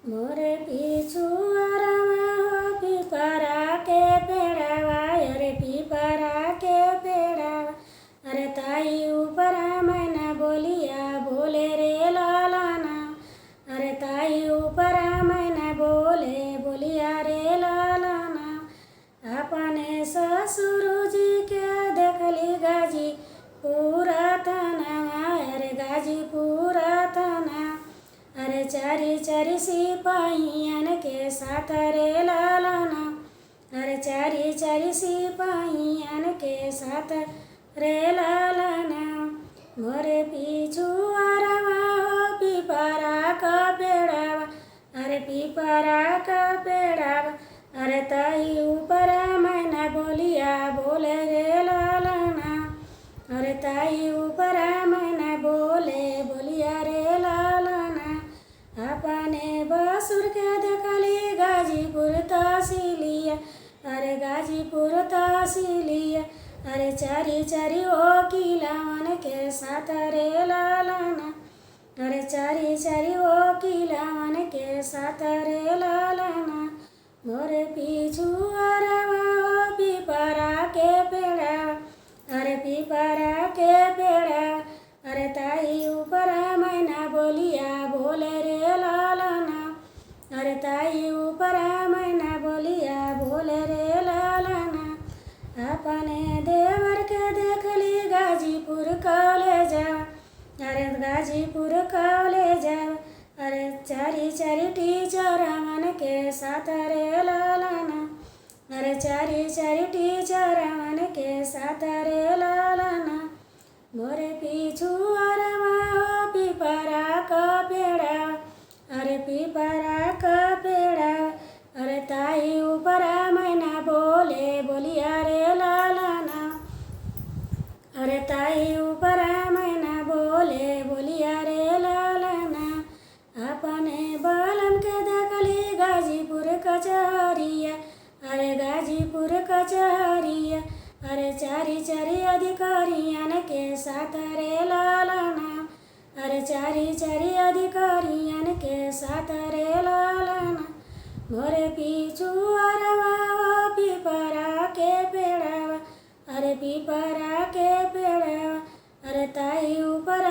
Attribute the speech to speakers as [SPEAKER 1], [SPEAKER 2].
[SPEAKER 1] मोरे पीछू अरवा हो पीपरा के पेड़ावा, अरे पीपरा के पेड़ावा। अरे ताई ऊपर मैना बोलिया बोले रे लालाना। अरे ताई ऊपर मैना बोले बोलिया रे लालाना। अपने ससुर जी के देखली गाजी पूरा तना, अरे गाजी पूरा तना। अरे चारी चारी सिपाहियन के साथ रे लालाना। अरे चारी चारी सिपाहियन के साथ रे लालाना। मोरे पीछू अरवा हो पीपरा का पेड़ावा, अरे पीपरा का पेड़ावा। अरे ताई ऊपर मैना बोलिया बोले रे लालाना। अरे ताई ऊपर मैना बोले बोलिया रे लालाना। अपने बसुर के देखली गाजीपुर तहसीलिया, अरे गाजीपुर तहसीलिया। अरे चारी चारी वकीलावन के साथ रे लालाना। अरे चारी चारी वकीलावन के साथ रे लालाना। मोरे पीछू अरवा हो पीपरा के पेड़ावा, अरे पीपरा के पेड़ावा। अरे ताई ऊपर मैना बोलिया बोले रे लालाना। अरे ताई ऊपर मैना बोलिया बोले रे लालाना। अपने देवर के देखली गाजीपुर कॉलेजा, अरे गाजीपुर कॉलेजा। अरे चारी चारी टीचर मन के साथ रे लालाना। अरे चारी चारी टीचर मन के साथ रे लालाना। मोरे पीछू अरवा हो पीपरा का पेड़ावा, अरे पीपरा का पेड़ावा। अरे ताई ऊपर मैना बोले बोलिया रे लालाना। अरे ताई ऊपर मैना बोले बोलिया रे लालाना। अपने बालम के देखली गाजीपुर कचहरिया, अरे गाजीपुर कचहरिया। अरे चारी चारी अधिकारियन के साथ रे लालाना। अरे चारी चारी अधिकारियन के साथ रे लालाना। मोरे पीछू अरवा हो पीपरा के पेड़ावा, अरे पीपरा के पेड़ावा। अरे ताई ऊपर